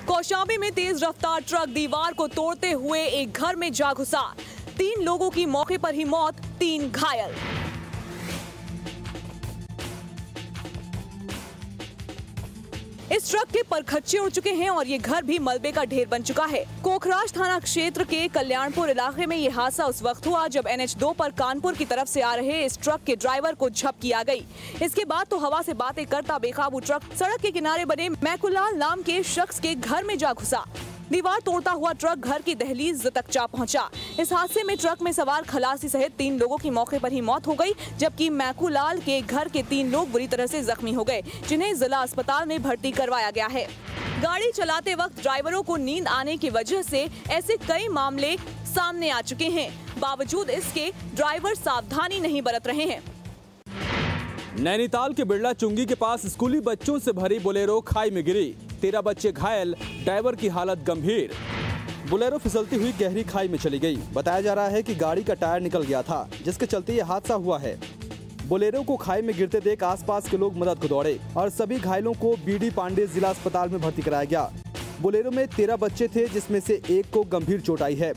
कौशाम्बी में तेज रफ्तार ट्रक दीवार को तोड़ते हुए एक घर में जा घुसा। 3 लोगों की मौके पर ही मौत, 3 घायल। इस ट्रक के परखच्चे उड़ चुके हैं और ये घर भी मलबे का ढेर बन चुका है। कोखराज थाना क्षेत्र के कल्याणपुर इलाके में ये हादसा उस वक्त हुआ जब NH2 पर कानपुर की तरफ से आ रहे इस ट्रक के ड्राइवर को झपकी आ गई। इसके बाद तो हवा से बातें करता बेकाबू ट्रक सड़क के किनारे बने मैकुलाल नाम के शख्स के घर में जा घुसा। दीवार तोड़ता हुआ ट्रक घर की दहलीज तक जा पहुंचा। इस हादसे में ट्रक में सवार खलासी सहित 3 लोगों की मौके पर ही मौत हो गई, जबकि मैकुलाल के घर के 3 लोग बुरी तरह से जख्मी हो गए, जिन्हें जिला अस्पताल में भर्ती करवाया गया है। गाड़ी चलाते वक्त ड्राइवरों को नींद आने की वजह से ऐसे कई मामले सामने आ चुके हैं। बावजूद इसके ड्राइवर सावधानी नहीं बरत रहे हैं। नैनीताल के बिरला चुंगी के पास स्कूली बच्चों से भरी बोलेरो खाई में गिरी। 13 बच्चे घायल, ड्राइवर की हालत गंभीर। बोलेरो फिसलती हुई गहरी खाई में चली गई। बताया जा रहा है कि गाड़ी का टायर निकल गया था, जिसके चलते ये हादसा हुआ है। बोलेरो को खाई में गिरते देख आसपास के लोग मदद को दौड़े और सभी घायलों को BD पांडे जिला अस्पताल में भर्ती कराया गया। बोलेरो में 13 बच्चे थे, जिसमें से एक को गंभीर चोट आई है,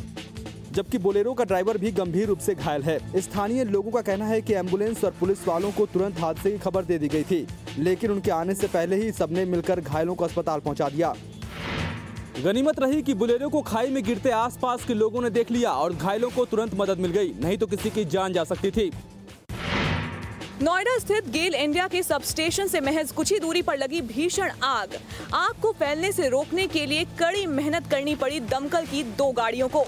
जबकि बोलेरो का ड्राइवर भी गंभीर रूप से घायल है। स्थानीय लोगों का कहना है कि एम्बुलेंस और पुलिस वालों को तुरंत हादसे की खबर दे दी गई थी, लेकिन उनके आने से पहले ही सबने मिलकर घायलों को अस्पताल पहुंचा दिया। गनीमत रही कि बोलेरो को खाई में गिरते आसपास के लोगों ने देख लिया और घायलों को तुरंत मदद मिल गई, नहीं तो किसी की जान जा सकती थी। नोएडा स्थित गेल इंडिया के सब स्टेशन से महज कुछ ही दूरी पर लगी भीषण आग को फैलने से रोकने के लिए कड़ी मेहनत करनी पड़ी दमकल की 2 गाड़ियों को।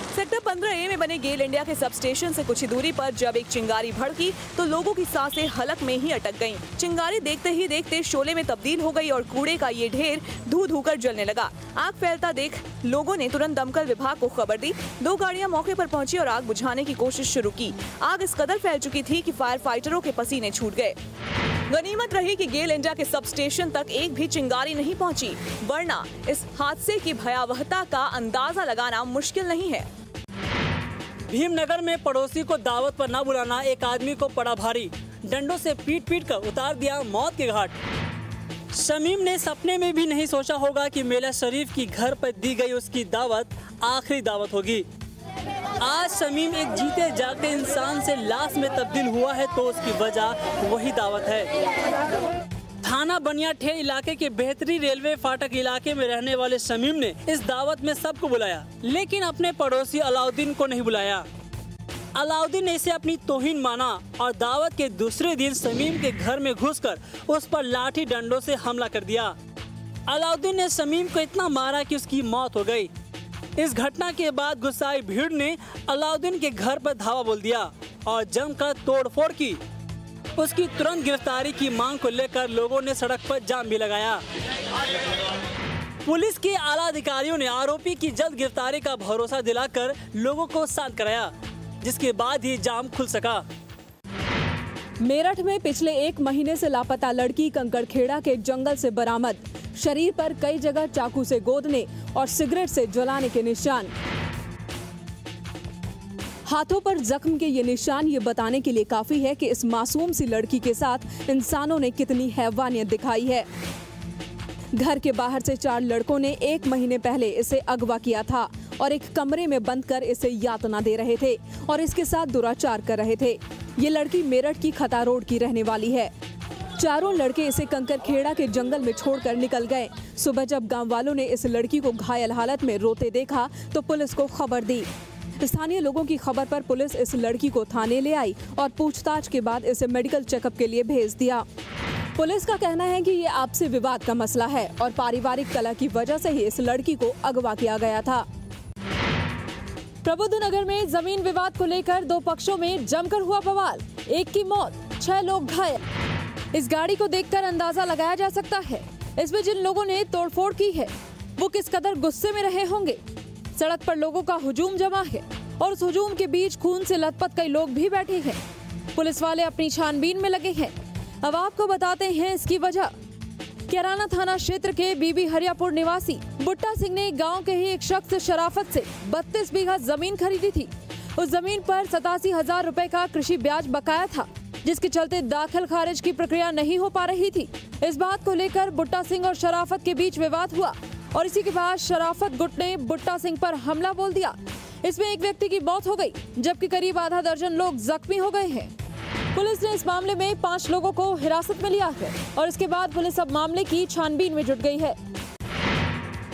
सेक्टर 15A में बने गेल इंडिया के सब स्टेशन से कुछ ही दूरी पर जब एक चिंगारी भड़की तो लोगों की सांसें हलक में ही अटक गईं। चिंगारी देखते ही देखते शोले में तब्दील हो गई और कूड़े का ये ढेर धू कर जलने लगा। आग फैलता देख लोगों ने तुरंत दमकल विभाग को खबर दी। 2 गाड़ियां मौके पर पहुंची और आग बुझाने की कोशिश शुरू की। आग इस कदर फैल चुकी थी कि फायर फाइटरों के पसीने छूट गए। गनीमत रही कि गेल इंडिया के सब स्टेशन तक एक भी चिंगारी नहीं पहुंची, वरना इस हादसे की भयावहता का अंदाजा लगाना मुश्किल नहीं है। भीमनगर में पड़ोसी को दावत पर न बुलाना एक आदमी को पड़ा भारी। डंडों से पीट कर उतार दिया मौत के घाट। शमीम ने सपने में भी नहीं सोचा होगा कि मेला शरीफ की घर पर दी गई उसकी दावत आखिरी दावत होगी। आज शमीम एक जीते जागते इंसान से लाश में तब्दील हुआ है, तो उसकी वजह वही दावत है। थाना बनियाठे इलाके के बेहतरी रेलवे फाटक इलाके में रहने वाले शमीम ने इस दावत में सबको बुलाया, लेकिन अपने पड़ोसी अलाउद्दीन को नहीं बुलाया। अलाउद्दीन ने इसे अपनी तौहीन माना और दावत के दूसरे दिन शमीम के घर में घुसकर उस पर लाठी डंडों से हमला कर दिया। अलाउद्दीन ने शमीम को इतना मारा कि उसकी मौत हो गई। इस घटना के बाद गुस्साई भीड़ ने अलाउद्दीन के घर पर धावा बोल दिया और जमकर तोड़फोड़ की। उसकी तुरंत गिरफ्तारी की मांग को लेकर लोगों ने सड़क पर जाम भी लगाया। पुलिस के आला अधिकारियों ने आरोपी की जल्द गिरफ्तारी का भरोसा दिलाकर लोगों को शांत कराया, जिसके बाद ही जाम खुल सका। मेरठ में पिछले 1 महीने से लापता लड़की कंकड़खेड़ा के जंगल से बरामद। शरीर पर कई जगह चाकू से गोदने और सिगरेट से जलाने के निशान। हाथों पर जख्म के ये निशान ये बताने के लिए काफी है कि इस मासूम सी लड़की के साथ इंसानों ने कितनी हैवानियत दिखाई है। घर के बाहर से 4 लड़कों ने 1 महीने पहले इसे अगवा किया था और एक कमरे में बंद कर इसे यातना दे रहे थे और इसके साथ दुराचार कर रहे थे। ये लड़की मेरठ की खता रोड की रहने वाली है। चारों लड़के इसे कंकड़खेड़ा के जंगल में छोड़कर निकल गए। सुबह जब गांव वालों ने इस लड़की को घायल हालत में रोते देखा तो पुलिस को खबर दी। स्थानीय लोगों की खबर पर पुलिस इस लड़की को थाने ले आई और पूछताछ के बाद इसे मेडिकल चेकअप के लिए भेज दिया। पुलिस का कहना है कि ये आपसी विवाद का मसला है और पारिवारिक कलह की वजह से ही इस लड़की को अगवा किया गया था। प्रबुद्धनगर में जमीन विवाद को लेकर 2 पक्षों में जमकर हुआ बवाल। एक की मौत, 6 लोग घायल। इस गाड़ी को देखकर अंदाजा लगाया जा सकता है इसमें जिन लोगों ने तोड़फोड़ की है वो किस कदर गुस्से में रहे होंगे। सड़क पर लोगों का हुजूम जमा है और उस हुजूम के बीच खून से लथपथ कई लोग भी बैठे हैं। पुलिस वाले अपनी छानबीन में लगे हैं। अब आपको बताते हैं इसकी वजह। कैराना थाना क्षेत्र के बीबी हरियापुर निवासी बुट्टा सिंह ने गांव के ही एक शख्स से शराफत से 32 बीघा जमीन खरीदी थी। उस जमीन पर 87,000 रुपए का कृषि ब्याज बकाया था, जिसके चलते दाखिल खारिज की प्रक्रिया नहीं हो पा रही थी। इस बात को लेकर बुट्टा सिंह और शराफत के बीच विवाद हुआ और इसी के बाद शराफत गुट ने बुट्टा सिंह पर हमला बोल दिया। इसमें एक व्यक्ति की मौत हो गई, जबकि करीब आधा दर्जन लोग जख्मी हो गए हैं। पुलिस ने इस मामले में 5 लोगों को हिरासत में लिया है और इसके बाद पुलिस अब मामले की छानबीन में जुट गई है।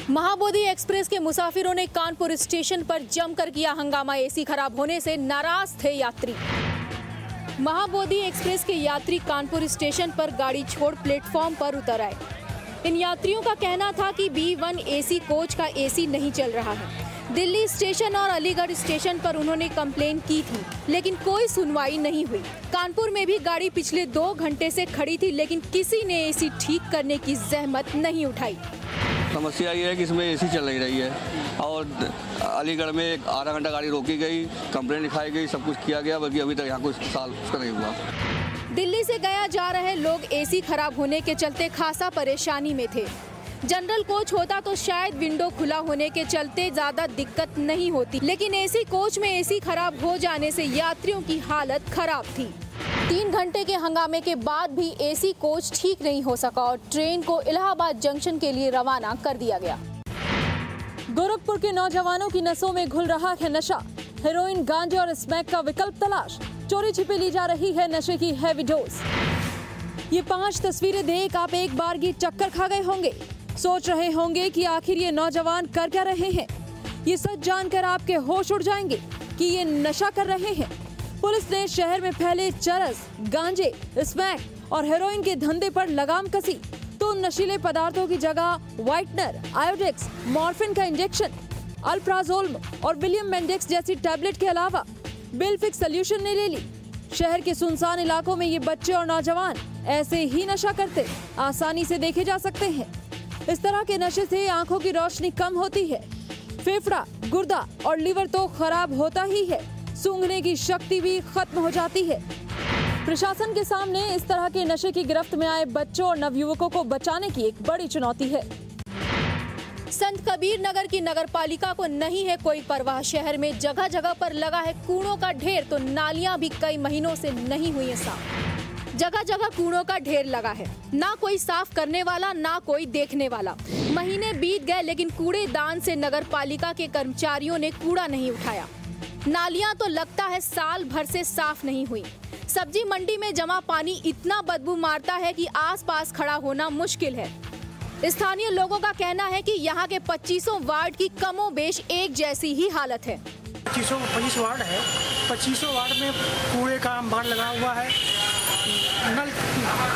महाबोधि एक्सप्रेस के मुसाफिरों ने कानपुर स्टेशन पर जमकर किया हंगामा। एसी खराब होने से नाराज थे यात्री। महाबोधि एक्सप्रेस के यात्री कानपुर स्टेशन पर गाड़ी छोड़ प्लेटफॉर्म पर उतर आए। इन यात्रियों का कहना था कि B1 AC कोच का AC नहीं चल रहा है। दिल्ली स्टेशन और अलीगढ़ स्टेशन पर उन्होंने कंप्लेन की थी, लेकिन कोई सुनवाई नहीं हुई। कानपुर में भी गाड़ी पिछले 2 घंटे से खड़ी थी, लेकिन किसी ने AC ठीक करने की जहमत नहीं उठाई। समस्या ये है कि इसमें AC चल नहीं रही है और अलीगढ़ में आधा घंटा गाड़ी रोकी गई, कंप्लेन लिखाई गई, सब कुछ किया गया, बल्कि अभी तक यहाँ कोई साल उसका नहीं हुआ। दिल्ली से गया जा रहे लोग AC खराब होने के चलते खासा परेशानी में थे। जनरल कोच होता तो शायद विंडो खुला होने के चलते ज्यादा दिक्कत नहीं होती, लेकिन AC कोच में AC खराब हो जाने से यात्रियों की हालत खराब थी। 3 घंटे के हंगामे के बाद भी AC कोच ठीक नहीं हो सका और ट्रेन को इलाहाबाद जंक्शन के लिए रवाना कर दिया गया। गोरखपुर के नौजवानों की नसों में घुल रहा है नशा। हेरोइन, गांजे और स्मैक का विकल्प तलाश। चोरी छिपे ली जा रही है नशे की हैवी डोज। ये 5 तस्वीरें देख आप एक बार की चक्कर खा गए होंगे। सोच रहे होंगे कि आखिर ये नौजवान कर क्या रहे हैं। ये सच जानकर आपके होश उड़ जाएंगे कि ये नशा कर रहे हैं। पुलिस ने शहर में फैले चरस, गांजे, स्मैक और हेरोइन के धंधे पर लगाम कसी तो नशीले पदार्थों की जगह व्हाइटनर, आयोडेक्स, मॉर्फिन का इंजेक्शन, अल्प्राजोल और विलियम मेंडेक्स जैसी टैबलेट के अलावा बिलफिक्स सोल्यूशन ने ले ली। शहर के सुनसान इलाकों में ये बच्चे और नौजवान ऐसे ही नशा करते आसानी से देखे जा सकते हैं। इस तरह के नशे से आंखों की रोशनी कम होती है, फेफड़ा, गुर्दा और लीवर तो खराब होता ही है, सूंघने की शक्ति भी खत्म हो जाती है। प्रशासन के सामने इस तरह के नशे की गिरफ्त में आए बच्चों और नवयुवकों को बचाने की एक बड़ी चुनौती है। संत कबीर नगर की नगर पालिका को नहीं है कोई परवाह। शहर में जगह जगह पर लगा है कूड़ों का ढेर, तो नालियां भी कई महीनों से नहीं हुई है साफ। जगह जगह कूड़ों का ढेर लगा है, ना कोई साफ करने वाला, ना कोई देखने वाला। महीने बीत गए लेकिन कूड़ेदान से नगर पालिका के कर्मचारियों ने कूड़ा नहीं उठाया। नालियां तो लगता है साल भर से साफ नहीं हुई। सब्जी मंडी में जमा पानी इतना बदबू मारता है कि आसपास खड़ा होना मुश्किल है। स्थानीय लोगों का कहना है कि यहाँ के 25 वार्ड की कमोबेश एक जैसी ही हालत है। 25 वार्ड है, 25 वार्ड में कूड़े का अंबार लगा हुआ है। नल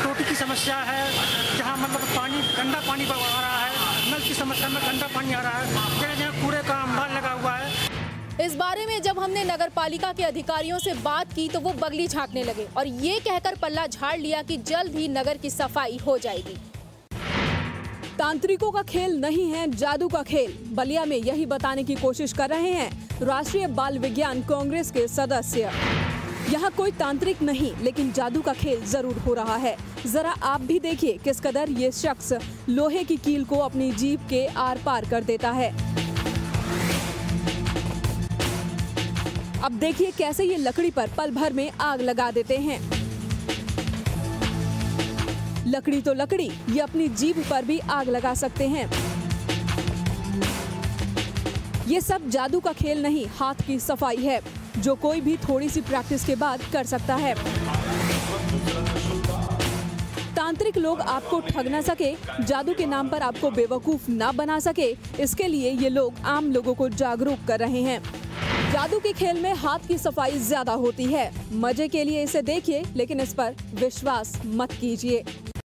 टोटी की समस्या है, जहाँ मतलब पानी गंदा पानी आ रहा है। नल की समस्या में गंदा पानी आ रहा है, जगह जगह कूड़े का अंबार लगा हुआ है। इस बारे में जब हमने नगर पालिका के अधिकारियों से बात की तो वो बगली झांकने लगे और ये कहकर पल्ला झाड़ लिया कि जल्द ही नगर की सफाई हो जाएगी। तांत्रिकों का खेल नहीं है जादू का खेल, बलिया में यही बताने की कोशिश कर रहे हैं राष्ट्रीय बाल विज्ञान कांग्रेस के सदस्य। यहाँ कोई तांत्रिक नहीं, लेकिन जादू का खेल जरूर हो रहा है। जरा आप भी देखिए किस कदर ये शख्स लोहे की कील को अपनी जीभ के आर पार कर देता है। अब देखिए कैसे ये लकड़ी पर पल भर में आग लगा देते हैं। लकड़ी तो लकड़ी, ये अपनी जीभ पर भी आग लगा सकते हैं। ये सब जादू का खेल नहीं, हाथ की सफाई है, जो कोई भी थोड़ी सी प्रैक्टिस के बाद कर सकता है। तांत्रिक लोग आपको ठग ना सके, जादू के नाम पर आपको बेवकूफ ना बना सके, इसके लिए ये लोग आम लोगों को जागरूक कर रहे हैं। जादू के खेल में हाथ की सफाई ज्यादा होती है। मजे के लिए इसे देखिए, लेकिन इस पर विश्वास मत कीजिए।